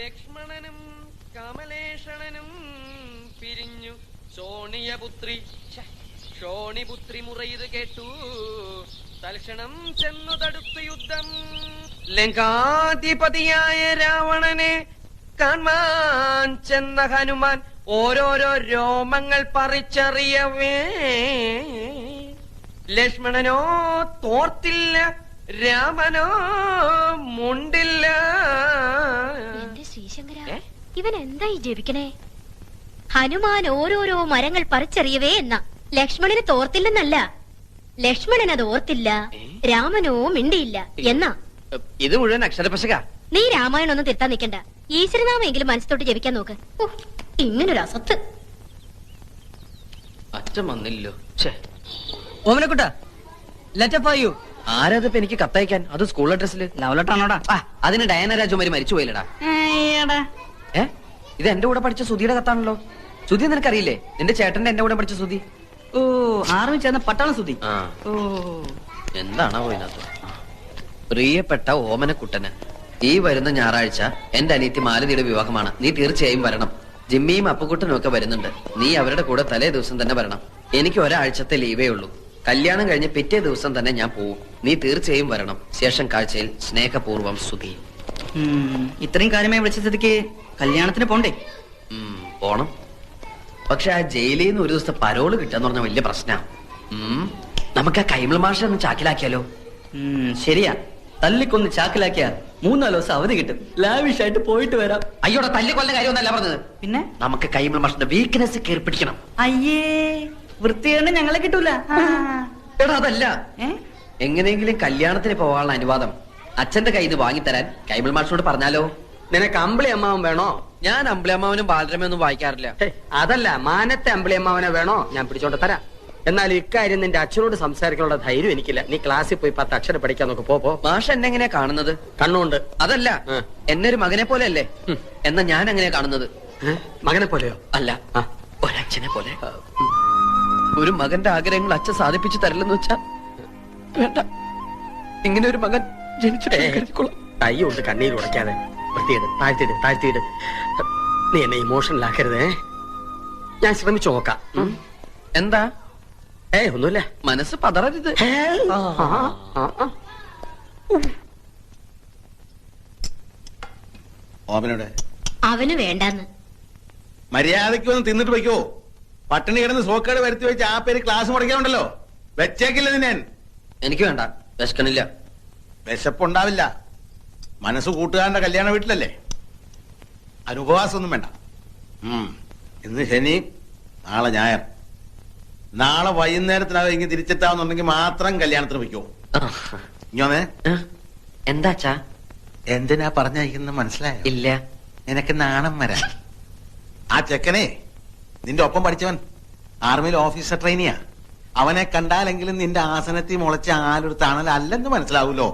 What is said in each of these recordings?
ലക്ഷ്മണനും കമലേഷണനും പിരിഞ്ഞു ശോണിപുത്രി മുറയിത് കേട്ടു തൽക്ഷണം ചെന്നു തടുത്തു യുദ്ധം. ലങ്കാധിപതിയായ രാവണനെ കാണാൻ ചെന്ന ഹനുമാൻ ഓരോരോ രോമങ്ങൾ പറിച്ചറിയവേ ലക്ഷ്മണനോ തോർത്തില്ല, രാമനോ മുണ്ടില്ല. എന്റെ ശ്രീശങ്കര, ഇവൻ എന്തായി ജപിക്കണേ? ഹനുമാൻ ഓരോരോ മരങ്ങൾ പറിച്ചെറിയവേ എന്ന ലക്ഷ്മണന് തോർത്തില്ലെന്നല്ല, ലക്ഷ്മണൻ അത് ഓർത്തില്ല, രാമനോ മിണ്ടിയില്ല എന്നാ. ഇത് മുഴുവൻ അക്ഷരപശക. നീ രാമായണം ഒന്നും തിരുത്താൻ നിൽക്കണ്ട, ഈശ്വരനാമെങ്കിലും മനസ്സോട്ട് ജപിക്കാൻ നോക്ക്. ഇങ്ങനൊരു അസത്ത്. അച്ഛൻ വന്നില്ലോ. ഓമനക്കുട്ട, ലെറ്റർ ഫോർ യു. ആരാതിപ്പോ എനിക്ക് കത്തയക്കാൻ? അത് സ്കൂൾ അഡ്രസ്സില്. ലവ് ലെറ്റർ ആണോടാ? അതിന് ഡയന രാജകുമാരി മരിച്ചു പോയില്ലടാ. ഇത് എന്റെ കൂടെ പഠിച്ച സുധിയുടെ കത്താണല്ലോ. സുധി നിനക്കറിയില്ലേ? നിന്റെ ചേട്ടന്റെ എന്റെ കൂടെ പഠിച്ച സുധി. ഓ, ആർമി ചേർന്ന പട്ടാളം സുധി. ഓ, എന്താണോ ഇതിനകത്ത്? പ്രിയപ്പെട്ട ഓമനക്കുട്ടന്, ഈ വരുന്ന ഞായറാഴ്ച എന്റെ അനിയത്തി മാലതിയുടെ വിവാഹമാണ്. നീ തീർച്ചയായും വരണം. ജിമ്മിയും അപ്പുക്കുട്ടനും ഒക്കെ വരുന്നുണ്ട്. നീ അവരുടെ കൂടെ തലേ ദിവസം തന്നെ വരണം. എനിക്ക് ഒരാഴ്ചത്തെ ലീവേ ഉള്ളൂ. കല്യാണം കഴിഞ്ഞ് പിറ്റേ ദിവസം തന്നെ ഞാൻ പോവും. നീ തീർച്ചയായും വരണം. ശേഷം കാഴ്ചയിൽ സ്നേഹപൂർവ്വം സുധി. ഇത്രയും കാര്യമായി വിളിച്ച സ്ഥിതിക്ക് കല്യാണത്തിന് പോണ്ടേ? പോണം. പക്ഷെ ആ ജയിലിൽ നിന്ന് ഒരു ദിവസത്തെ പരോള് കിട്ടാന്ന് പറഞ്ഞ വലിയ പ്രശ്നമാണ്. നമുക്ക് ആ കൈമൾ മാഷ ഒന്ന് ചാക്കിലാക്കിയാലോ? ശരിയാ, തല്ലിക്കൊന്ന് ചാക്കിലാക്കിയാ 3-4 ദിവസം അവധി കിട്ടും. ലാവിഷായിട്ട് പോയിട്ട് വരാം. അയ്യോടെ തല്ലിക്കൊല്ല കാര്യമൊന്നല്ല പറഞ്ഞത്. പിന്നെ നമുക്ക് കൈമൾ മാഷിന്റെ വീക്ക്നെസ് കയറി പിടിക്കണം. അയ്യേ, വൃത്തിയാണ് ഞങ്ങളെ കിട്ടൂല. എടാ അതല്ല, എങ്ങനെയെങ്കിലും കല്യാണത്തിന് പോകാനുള്ള അനുവാദം അച്ഛന്റെ കയ്യിൽ നിന്ന് വാങ്ങിത്തരാൻ കൈമൾ മാഷിനോട് പറഞ്ഞാലോ? നിനക്ക് അമ്പിളി അമ്മാവൻ വേണോ? ഞാൻ അമ്പിളി അമ്മാവനും ബാലരമയൊന്നും വായിക്കാറില്ല. അതല്ല, മാനത്തെ അമ്പിളി അമ്മാവനെ വേണോ? ഞാൻ പിടിച്ചോണ്ട് തരാം. എന്നാൽ ഇക്കാര്യം നിന്റെ അച്ഛനോട് സംസാരിക്കാനുള്ള ധൈര്യം എനിക്കില്ല. നീ ക്ലാസ്സിൽ പോയി 10 അക്ഷരം പഠിക്കാൻ നോക്ക്. പോ. മാഷ് എന്നെ എങ്ങനെയാ കാണുന്നത്? കണ്ണുണ്ട്. അതല്ല, എന്നെ ഒരു മകനെ പോലെ അല്ലേ? എന്നാ ഞാൻ എങ്ങനെയാ കാണുന്നത്? മകനെ പോലെയോ? അല്ല, ഒരച്ഛനെ പോലെ. ഒരു മകന്റെ ആഗ്രഹങ്ങൾ അച്ഛൻ സാധിപ്പിച്ചു തരില്ലെന്ന് വെച്ചാ വേണ്ട. ഇങ്ങനെ ഒരു മകൻ ജനിച്ചിട്ട് കൈ കൊണ്ട് കണ്ണീര് ഉടയ്ക്കാതെ വൃത്തിയിട്. താഴ്ത്തിയിട്. നീ എന്നെ ഇമോഷണൽ ആക്കരുതേ. ഞാൻ ശ്രമിച്ചു നോക്കാം. എന്താ? ഒന്നുമില്ല. മനസ്സ് പതറരുത്. അവന് വേണ്ടെന്ന്. മര്യാദയ്ക്ക് വന്ന് തിന്നിട്ട് വയ്ക്കോ. പട്ടിണി കിടന്ന് സോക്കേട് വരുത്തി വെച്ച് ആ പേര് ക്ലാസ് മുടക്കാനുണ്ടല്ലോ. വെച്ചേക്കില്ല നിന്നെ. എനിക്ക് വേണ്ട, വിശക്കണില്ല. വിശപ്പുണ്ടാവില്ല. മനസ്സ് കൂട്ടുകാരന്റെ കല്യാണ വീട്ടിലല്ലേ. അനുപവാസമൊന്നും വേണ്ട. ഇന്ന് ശനി, നാളെ ഞായർ. നാളെ വൈകുന്നേരത്തിനകം ഇങ്ങനെ തിരിച്ചെത്താവുന്നുണ്ടെങ്കിൽ മാത്രം കല്യാണത്തിന് വയ്ക്കോ. ഇങ്ങോന്നേ. എന്താച്ചാ? എന്തിനാ പറഞ്ഞയക്കുന്നത് മനസ്സിലായോ? ഇല്ല. നിനക്ക് നാണം വരാൻ. ആ ചെക്കനെ, നിന്റെ ഒപ്പം പഠിച്ചവൻ, ആർമിയിൽ ഓഫീസർ ട്രെയിനിയാ. അവനെ കണ്ടാലെങ്കിലും നിന്റെ ആസനത്തിൽ മുളച്ച ആലൊരു തണലല്ലെന്ന് മനസ്സിലാവൂലോ.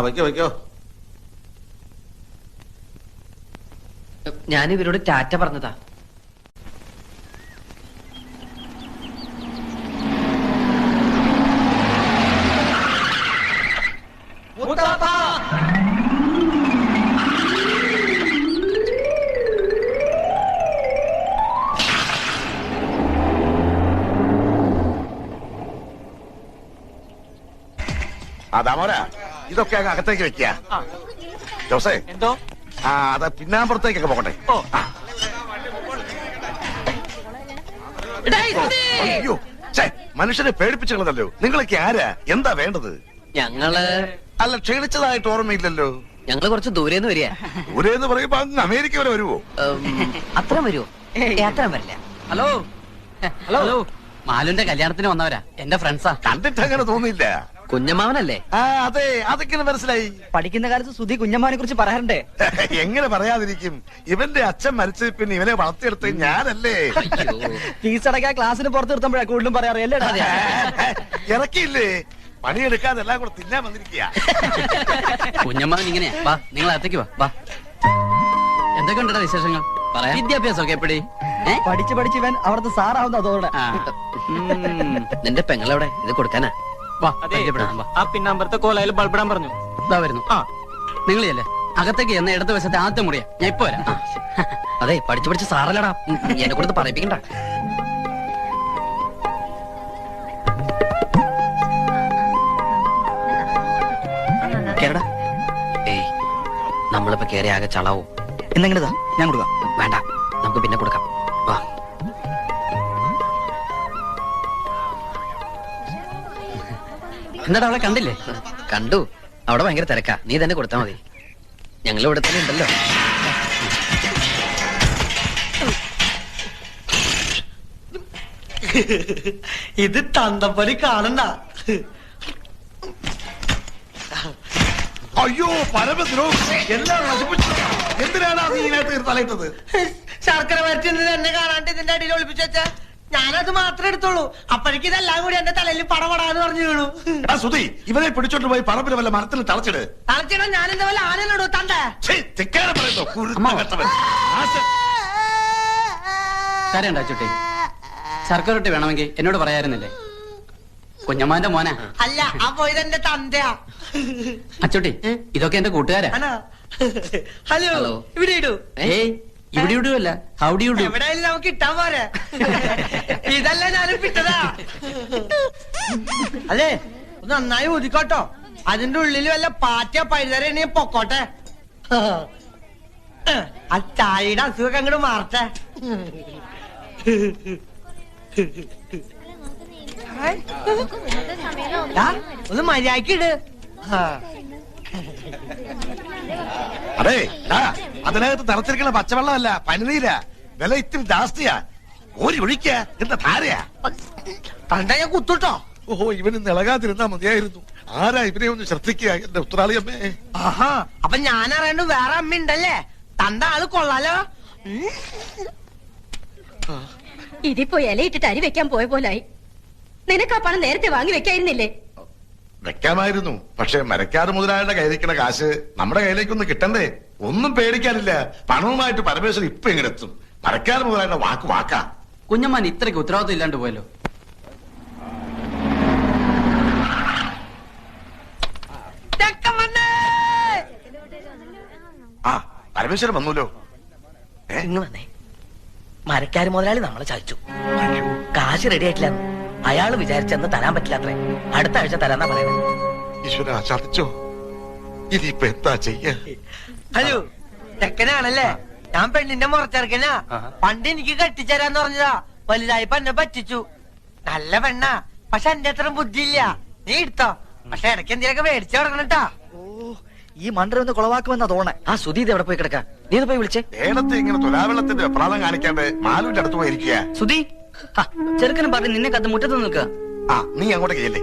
വയ്ക്കോ. ഞാനിവരോട് ടാറ്റ പറഞ്ഞതാ. അതാമോരാ, ഇതൊക്കെ അങ്ങ് അകത്തേക്ക് വെക്കുക. ജോസേ, എന്തോ? അത് പിന്നാമ്പുറത്തേക്കൊക്കെ പോകട്ടെ. അയ്യോ, മനുഷ്യനെ പേടിപ്പിച്ചുള്ളതല്ലോ. നിങ്ങളൊക്കെ ആരാ? എന്താ വേണ്ടത്? ഞങ്ങള് അല്ല, ക്ഷണിച്ചതായിട്ട് ഓർമ്മയില്ലല്ലോ. ഞങ്ങള് കുറച്ച് ദൂരേന്ന് വരിക. ദൂരേന്ന് പറയുമ്പോ അങ്ങ് അമേരിക്ക വരെ വരുവോ? അത്ര വരുമോ? അത്ര വരില്ല. ഹലോ, മാലുന്റെ കല്യാണത്തിന് വന്നവരാ, എന്റെ ഫ്രണ്ട്സാ. കണ്ടിട്ട് അങ്ങനെ തോന്നിയില്ല. കുഞ്ഞമ്മാവനല്ലേ? അതെ, അതൊക്കെ മനസ്സിലായി. പഠിക്കുന്ന കാലത്ത് സുധി കുഞ്ഞമ്മാനെ കുറിച്ച് പറയാറുണ്ടേ. എങ്ങനെ പറയാതിരിക്കും? ഇവന്റെ അച്ഛൻ മരിച്ച പിന്നെ ഇവനെ വളർത്തിയെടുത്ത് ഞാനല്ലേ. ഫീസ് അടക്കാൻ ക്ലാസ്സിന് പുറത്ത് നിർത്തുമ്പോഴാ കൂടുതലും പറയാറില്ലേ. ഇറക്കിയില്ലേ? പണിയെടുക്കാതെ എല്ലാം കൂടെ തിന്നാൻ വന്നിരിക്കുക. കുഞ്ഞമ്മാവൻ ഇങ്ങനെയാ. വാ, നിങ്ങൾ അകത്തേക്ക് വാ. എന്തൊക്കെ ഉണ്ടോ വിശേഷങ്ങൾ? വിദ്യാഭ്യാസമൊക്കെ എപ്പടി? പഠിച്ച് ഇവൻ അവിടുത്തെ സാറാവുന്ന അതോടെ. നിന്റെ പെങ്ങളെവിടെ? ഇത് കൊടുക്കാനാ? ആ പിന്നാമ്പറത്തെ കോലയിൽ ബൾബിടാൻ പറഞ്ഞു. ഇതാ വരുന്നു. നിങ്ങളിയല്ലേ? അകത്തേക്ക് എന്ന ഇടത് വശത്തെ ആദ്യത്തെ മുറിയാ. ഞാൻ ഇപ്പൊ വരാം. അതെ, പഠിച്ചു പഠിച്ച് സാറല്ലടാ, എന്നെ കൊടുത്ത് പറയിപ്പിക്കണ്ട. കേരടാ. ഏയ്, നമ്മളിപ്പോ കേറി ആകെ ചളാവും. എന്നെങ്ങനെതാ ഞാൻ കൊടുക്കാം. വേണ്ട, നമുക്ക് പിന്നെ കൊടുക്കാം. വാ. എന്നിട്ട് അവളെ കണ്ടില്ലേ? കണ്ടു, അവിടെ ഭയങ്കര തിരക്കാ. നീ തന്നെ കൊടുത്താ മതി, ഞങ്ങൾ ഇവിടെ തന്നെ ഉണ്ടല്ലോ. ഇത് തന്തപ്പടി കാണണ്ട. അയ്യോ പരമദ്രോ, എല്ലാം നശിപ്പിച്ചു. എന്തിനാണ് നീ ഇതിനകത്ത് തലയിട്ടത്? ശർക്കര വരട്ടി എന്നെ കാണാണ്ട് ഇതിന്റെ അടിയിൽ ഒളിപ്പിച്ചു വെച്ചാ ഞാനത് മാത്രമേ എടുത്തോളൂ. അപ്പോഴേക്കും ഇതെല്ലാം കൂടി എന്റെ തലയിൽ പടപടാന്ന് പറഞ്ഞു വീണു. എടാ സുധി, ഇവനെ പിടിച്ചോണ്ട് പോയി പറമ്പിൽ വല്ല മരത്തിൽ തളച്ചിട്. തളച്ചിടാൻ ഞാൻ എന്താ വല്ല ആനയിലിടൂ തണ്ടേ. പറയുന്നു കരണ്ട അച്ചുട്ടി. ശർക്കര റൊട്ടി വേണമെങ്കിൽ എന്നോട് പറയാറുന്നില്ലേ? കുഞ്ഞമ്മാന്റെ മോനാ. അല്ല, ആ പോയത് എന്റെ തന്തയാ. അച്ചുട്ടി, ഇതൊക്കെ എന്റെ കൂട്ടുകാരാ. Hello, hello. ഇവിടെ ഇടൂ. ഏയ്, ഇവിടെ ഇടുവല്ല, ഹൗഡി ഇടൂ. എവിടെയായാലും നമുക്ക് ഇട്ടാ പോരെ. ഇതല്ല ഞാനും പിട്ടതാ. അല്ലേ, ഒന്ന് നന്നായി ഊതിക്കോട്ടോ. അതിന്റെ ഉള്ളിൽ വല്ല പാറ്റ പഴുതരണ പൊക്കോട്ടെ. ആ ചായയുടെ അസുഖം അങ്ങോട്ട് മാറട്ടെ. ഒന്ന് മര്യാദക്ക് ഇട്. അതെ, അതിനകത്ത് തളച്ചിരിക്കണ പച്ചവെള്ളമല്ല, പനിനീര. വില ഇത്തിരി ജാസ്തിയാ. ഓരി ഒഴിക്ക, എന്താ ധാരയാ? കണ്ട ഞാൻ കുത്തുട്ടോ. ഓഹോ, ഇവന് നിളകാതിരുന്നാ മതിയായിരുന്നു. ആരാ ഇവനെ ഒന്ന് ശ്രദ്ധിക്കുക, എന്റെ ഉത്തരാളി അമ്മേ. ആഹാ, അപ്പൊ ഞാൻ അറിയണ്ട് വേറെ അമ്മ ഉണ്ടല്ലേ. തണ്ട ആള് കൊള്ളാലോ. ഇതിപ്പോ ഇലയിട്ടിട്ട് അരി വെക്കാൻ പോയ പോലായി. നിനക്ക് ആ പണം നേരത്തെ വാങ്ങി വെക്കായിരുന്നില്ലേ? വെക്കാമായിരുന്നു, പക്ഷെ മരക്കാറ് മുതലാളിയുടെ കയ്യിലിരിക്കണ കാശ് നമ്മുടെ കയ്യിലേക്കൊന്ന് കിട്ടണ്ടേ? ഒന്നും പേടിക്കാനില്ല, പണവുമായിട്ട് പരമേശ്വരൻ ഇപ്പൊ എങ്ങനെ എത്തും? മരക്കാറ് മുതലാളിയുടെ വാക്ക് വാക്കാ. കുഞ്ഞമ്മാൻ ഇത്രയ്ക്ക് ഉത്തരവാദിത്വം ഇല്ലാണ്ട് പോയല്ലോ. ആ, പരമേശ്വരൻ വന്നല്ലോ. ഇങ്ങ് വന്നേ. മരക്കാര് മുതലാളി നമ്മളെ ചതിച്ചു. കാശ് റെഡി ആയിട്ടില്ല. അയാള് വിചാരിച്ചെന്ന് തരാൻ പറ്റില്ലാത്രേ. അടുത്ത ആഴ്ച തരാന്നാ പറയുന്നത്. ഈശ്വര, ചതിച്ചോ? ഇനിയിപ്പൊ എന്താ ചെയ്യാ? ഹലോ, ചെക്കനാണല്ലേ? ഞാൻ പെണ്ണിന്റെ മുറച്ചെറുക്കനാ. പണ്ട് എനിക്ക് കെട്ടിച്ചേരാന്ന് പറഞ്ഞതാ. വലുതായിപ്പോ എന്നെ പറ്റിച്ചു. നല്ല പെണ്ണാ, പക്ഷെ എന്റെ അത്ര ബുദ്ധിയില്ല. നീ എടുത്തോ, പക്ഷെ ഇടയ്ക്ക് എന്തെങ്കിലുമൊക്കെ മേടിച്ചു കൊടുക്കണട്ടാ. ഈ മണ്ടർ ഒന്ന് കുളവാക്കുമെന്നാ തോന്നേ. ആ സുധി ഇത് എവിടെ പോയി കിടക്കാ? നീ ഇത് പോയി വിളിച്ചേ. ഏടത്തെ ഇങ്ങനെ തുലാവെള്ളത്തിന്റെ വെപ്രാളം കാണിക്കാണ്ട് മാലുവിന്റെ അടുത്ത് പോയിരിക്കുക. സുധി, ചെറുക്കനും പറഞ്ഞ് നിന്നെ കത്ത് മുറ്റത്ത് നിൽക്കുക. ആ, നീ അങ്ങോട്ട് ചെയ്യല്ലേ.